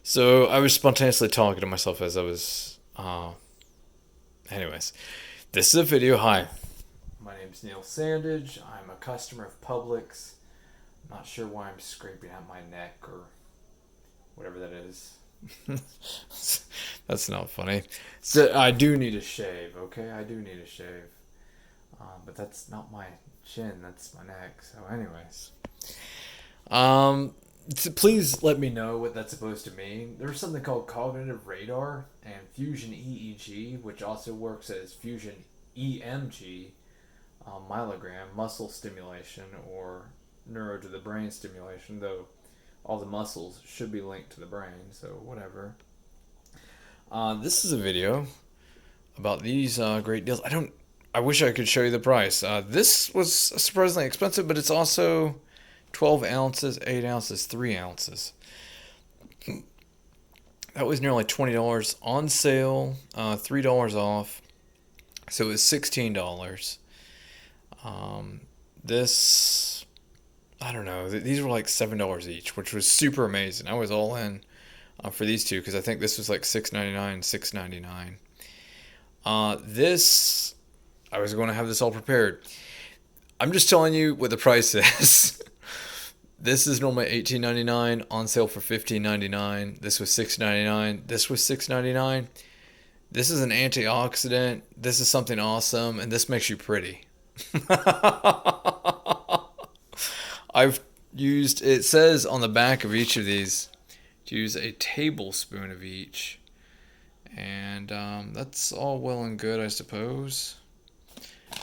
So I was spontaneously talking to myself as I was. Anyways, this is a video. Hi, my name's Neil Sandage. I'm a customer of Publix. I'm not sure why I'm scraping out my neck or whatever that is. That's not funny. So I do need a shave. Okay, I do need a shave. But that's not my chin. That's my neck. So, anyways. Um, Please let me know what that's supposed to mean. There's something called cognitive radar and fusion EEG, which also works as fusion EMG, myelogram, muscle stimulation, or neuro to the brain stimulation, though all the muscles should be linked to the brain, so whatever. This is a video about these great deals. I wish I could show you the price. This was surprisingly expensive, but it's also 12 ounces, 8 ounces, 3 ounces. That was nearly $20 on sale, $3 off. So it was $16. This, I don't know, these were like $7 each, which was super amazing. I was all in for these two because I think this was like $6.99, $6.99. This, I was going to have this all prepared. I'm just telling you what the price is. This is normally $18.99 on sale for $15.99. This was $6.99. This was $6.99. This is an antioxidant. This is something awesome, and this makes you pretty. I've used. It says on the back of each of these to use a tablespoon of each, and that's all well and good, I suppose.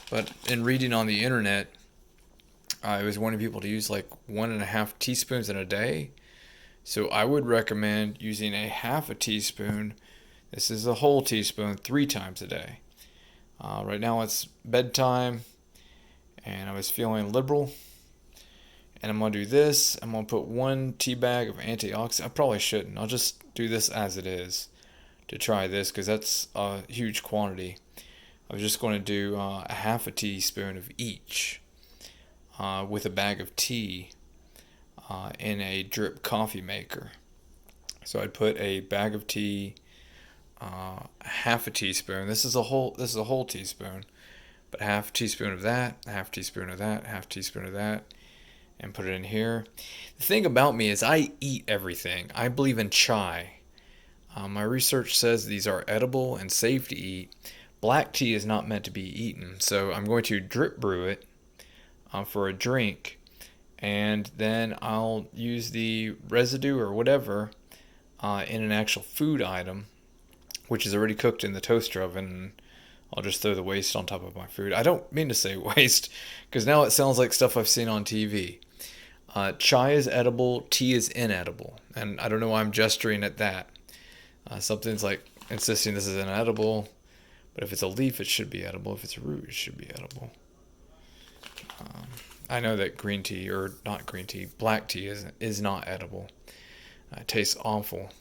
But in reading on the internet, I was wanting people to use like 1.5 teaspoons in a day. So I would recommend using a half a teaspoon. This is a whole teaspoon 3 times a day. Right now it's bedtime and I was feeling liberal. And I'm going to do this. I'm going to put 1 tea bag of antioxidant. I probably shouldn't. I'll just do this as it is to try this because that's a huge quantity. I was just going to do a half a teaspoon of each. With a bag of tea in a drip coffee maker. So I'd put a bag of tea, half a teaspoon. This is a whole teaspoon, but half a teaspoon of that, a half teaspoon of that, half teaspoon of that, and put it in here. The thing about me is I eat everything. I believe in chai. My research says these are edible and safe to eat. Black tea is not meant to be eaten, so I'm going to drip brew it for a drink, and then I'll use the residue or whatever in an actual food item, which is already cooked in the toaster oven. And I'll just throw the waste on top of my food. I don't mean to say waste, because now it sounds like stuff I've seen on TV. Chai is edible, tea is inedible, and I don't know why I'm gesturing at that. Something's like insisting this is inedible, but if it's a leaf, it should be edible. If it's a root, it should be edible. I know that green tea, or not green tea, black tea is not edible. It tastes awful.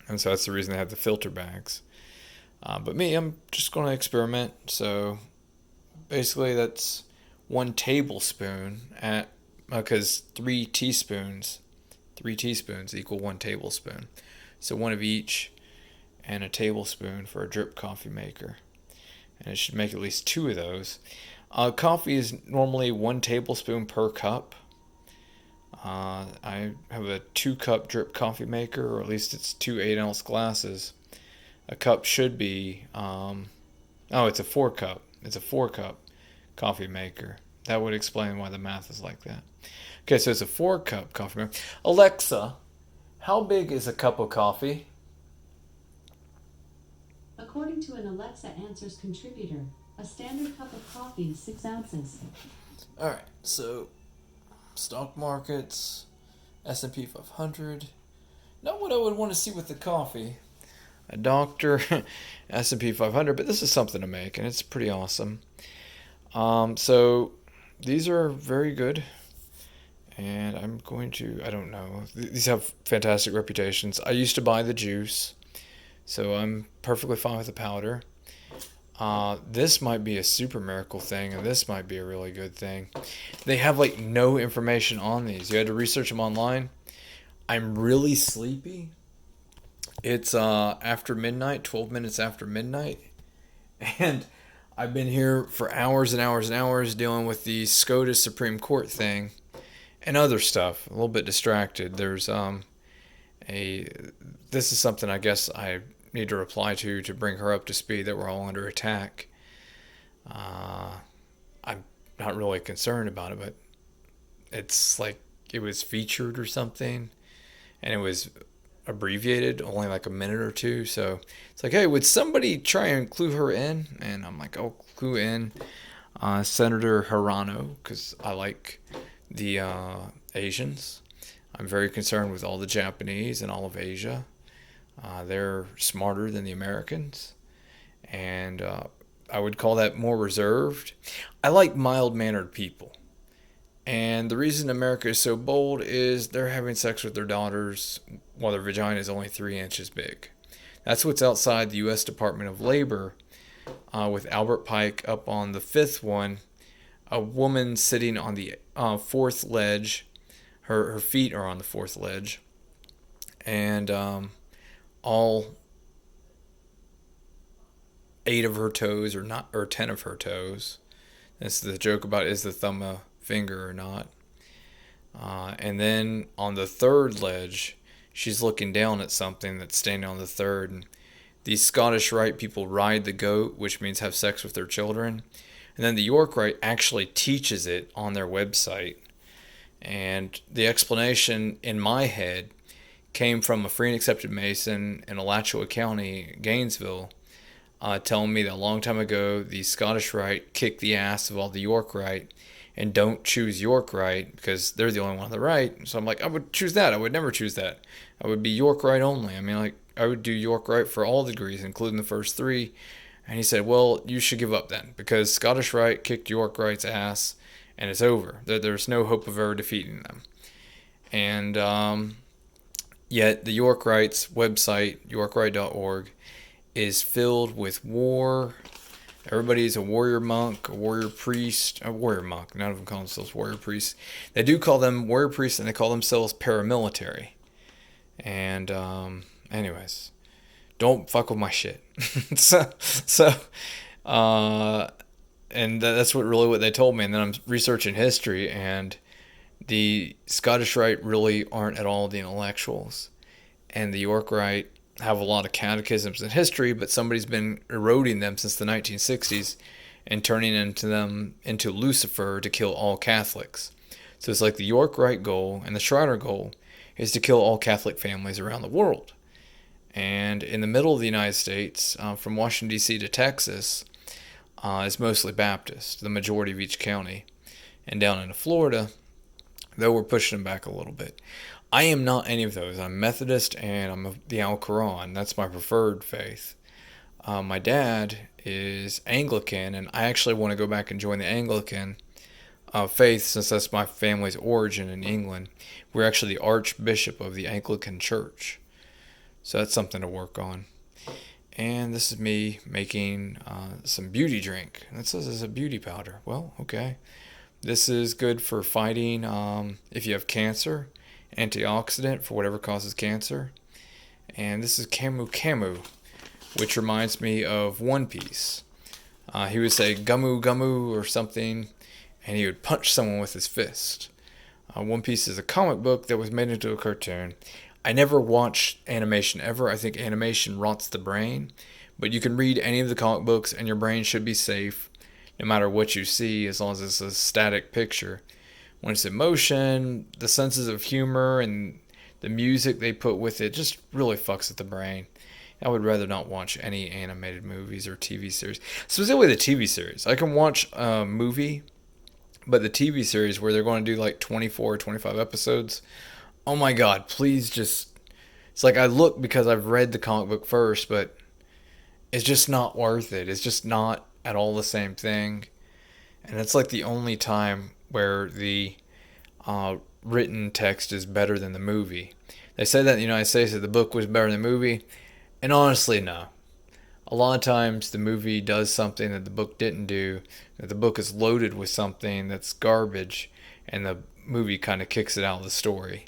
And so that's the reason they have the filter bags. But me, I'm just going to experiment. So basically that's 1 tablespoon because 3 teaspoons equal 1 tablespoon. So 1 of each and a tablespoon for a drip coffee maker. And it should make at least 2 of those. Coffee is normally 1 tablespoon per cup. I have a 2-cup drip coffee maker, or at least it's 2 8-ounce glasses. A cup should be, it's a 4-cup. It's a 4-cup coffee maker. That would explain why the math is like that. Okay, so it's a 4-cup coffee maker. Alexa, how big is a cup of coffee? According to an Alexa Answers contributor, a standard cup of coffee is 6 ounces. Alright, so stock markets, S&P 500. Not what I would want to see with the coffee. A doctor, S&P 500, but this is something to make, and it's pretty awesome. So these are very good, and I'm going to, I don't know, these have fantastic reputations. I used to buy the juice, so I'm perfectly fine with the powder. This might be a super miracle thing, and this might be a really good thing. They have like no information on these. You had to research them online. I'm really sleepy, It's after midnight, 12 minutes after midnight, and I've been here for hours and hours and hours dealing with the SCOTUS Supreme Court thing and other stuff. A little bit distracted. There's a this is something I guess I need to reply to bring her up to speed that we're all under attack. Uh, I'm not really concerned about it, but it's like it was featured or something, and it was abbreviated, only like a minute or two. So it's like, hey, would somebody try and clue her in? And I'm like, oh, clue in Senator Hirano because I like the Asians. I'm very concerned with all the Japanese and all of Asia. They're smarter than the Americans, and I would call that more reserved. I like mild mannered people. And the reason America is so bold is they're having sex with their daughters while their vagina is only 3 inches big. That's what's outside the U.S. Department of Labor with Albert Pike up on the fifth one. A woman sitting on the fourth ledge. Her feet are on the fourth ledge. And all 8 of her toes or not, or 10 of her toes. That's the joke about is the thumb a finger or not. And then on the third ledge, she's looking down at something that's standing on the third. And these Scottish Rite people ride the goat, which means have sex with their children. And then the York Rite actually teaches it on their website. And the explanation in my head came from a free and accepted Mason in Alachua County, Gainesville, telling me that a long time ago the Scottish Rite kicked the ass of all the York Rite and don't choose York Rite because they're the only one on the right. So I'm like, I would choose that. I would never choose that. I would be York Rite only. I mean, like, I would do York Rite for all degrees, including the first three. And he said, well, you should give up then because Scottish Rite kicked York Rite's ass and it's over. There's no hope of ever defeating them. And yet the York Rite's website, yorkrite.org, is filled with war. Everybody's a warrior monk, a warrior priest, a warrior monk. None of them call themselves warrior priests. They do call them warrior priests, and they call themselves paramilitary. And anyways, don't fuck with my shit. so, and that's what they told me. And then I'm researching history, and the Scottish Rite really aren't at all the intellectuals, and the York Rite have a lot of catechisms in history, but somebody's been eroding them since the 1960s and turning them into Lucifer to kill all Catholics. So it's like the York Rite goal and the Shriner goal is to kill all Catholic families around the world. And in the middle of the United States, from Washington, D.C. to Texas, is mostly Baptist, the majority of each county. And down into Florida, though we're pushing them back a little bit. I am not any of those. I'm Methodist and I'm the Al Quran. That's my preferred faith. My dad is Anglican, and I actually want to go back and join the Anglican faith since that's my family's origin in England. We're actually the Archbishop of the Anglican Church. So that's something to work on. And this is me making some beauty drink. That says it's a beauty powder. Well, okay. This is good for fighting if you have cancer. Antioxidant for whatever causes cancer. And this is Camu Camu, which reminds me of One Piece. He would say Gamu Gamu or something, and he would punch someone with his fist. One Piece is a comic book that was made into a cartoon. I never watched animation ever. I think animation rots the brain. But you can read any of the comic books and your brain should be safe no matter what you see as long as it's a static picture. When it's emotion, the senses of humor and the music they put with it just really fucks with the brain. I would rather not watch any animated movies or TV series. Specifically the TV series. I can watch a movie, but the TV series where they're going to do like 24 or 25 episodes, oh my god, please just... It's like I look because I've read the comic book first, but it's just not worth it. It's just not at all the same thing. And it's like the only time where the written text is better than the movie. They said that in the United States that the book was better than the movie, and honestly, no. A lot of times the movie does something that the book didn't do, that the book is loaded with something that's garbage, and the movie kind of kicks it out of the story.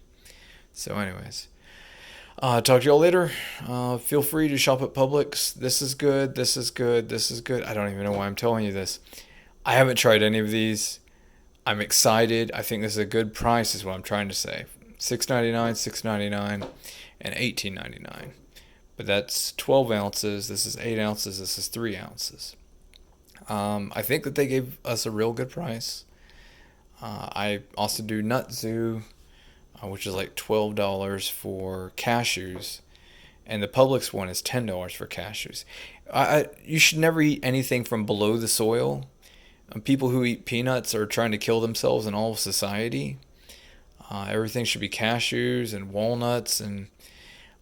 So anyways, Talk to y'all later. Feel free to shop at Publix. This is good. This is good. This is good. I don't even know why I'm telling you this. I haven't tried any of these. I'm excited. I think this is a good price, is what I'm trying to say. $6.99, $6.99, and $18.99. But that's 12 ounces. This is 8 ounces. This is 3 ounces. I think that they gave us a real good price. I also do Nut Zoo, which is like $12 for cashews, and the Publix one is $10 for cashews. You should never eat anything from below the soil. People who eat peanuts are trying to kill themselves in all of society. Everything should be cashews and walnuts, and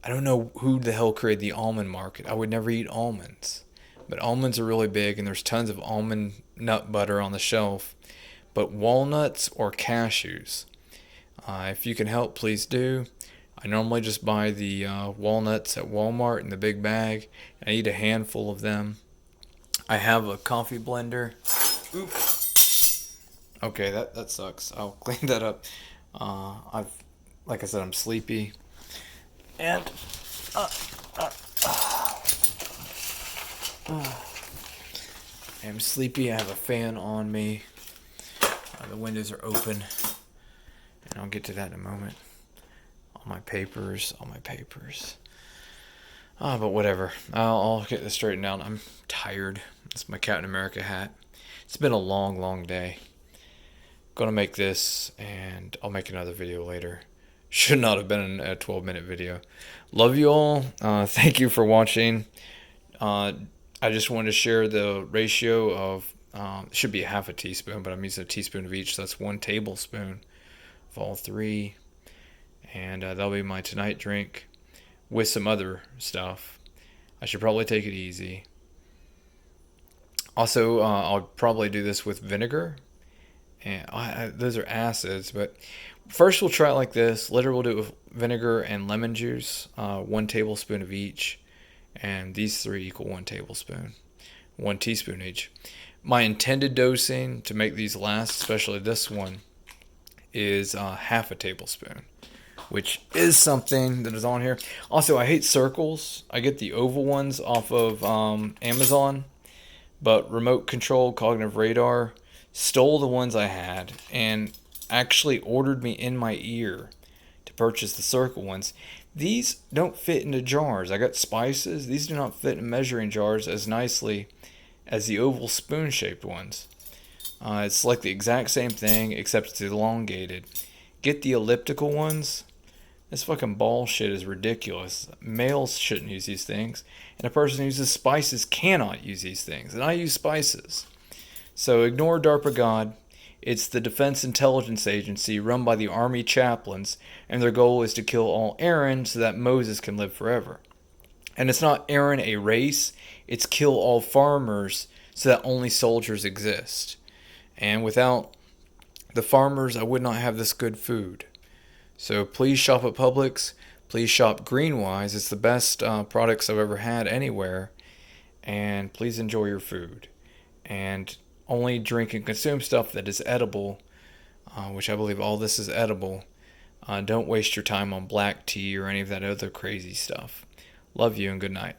I don't know who the hell created the almond market. I would never eat almonds. But almonds are really big, and there's tons of almond nut butter on the shelf. But walnuts or cashews, if you can help, please do. I normally just buy the walnuts at Walmart in the big bag. I eat a handful of them. I have a coffee blender. Oops. Okay, that sucks. I'll clean that up. Like I said, I'm sleepy. And I'm sleepy. I have a fan on me. The windows are open. And I'll get to that in a moment. All my papers. But whatever. I'll get this straightened out. I'm tired. It's my Captain America hat. It's been a long, long day. Gonna make this, and I'll make another video later. Should not have been a 12-minute video. Love you all. Thank you for watching. I just wanted to share the ratio of, it should be a half a teaspoon, but I'm using a teaspoon of each, so that's 1 tablespoon of all 3. And that'll be my tonight drink with some other stuff. I should probably take it easy. Also, I'll probably do this with vinegar. And those are acids, but first we'll try it like this. Later we'll do it with vinegar and lemon juice, 1 tablespoon of each. And these 3 equal 1 tablespoon, 1 teaspoon each. My intended dosing to make these last, especially this one, is half a tablespoon, which is something that is on here. Also, I hate circles. I get the oval ones off of Amazon, but Remote Control Cognitive Radar stole the ones I had and actually ordered me in my ear to purchase the circle ones. These don't fit into jars. I got spices. These do not fit in measuring jars as nicely as the oval spoon-shaped ones. It's like the exact same thing, except it's elongated. Get the elliptical ones. This fucking bullshit is ridiculous. Males shouldn't use these things, and a person who uses spices cannot use these things. And I use spices. So ignore DARPA God. It's the Defense Intelligence Agency run by the Army chaplains, and their goal is to kill all Aaron so that Moses can live forever. And it's not Aaron a race, it's kill all farmers so that only soldiers exist. And without the farmers, I would not have this good food. So please shop at Publix. Please shop Greenwise. It's the best products I've ever had anywhere. And please enjoy your food. And only drink and consume stuff that is edible, which I believe all this is edible. Don't waste your time on black tea or any of that other crazy stuff. Love you and good night.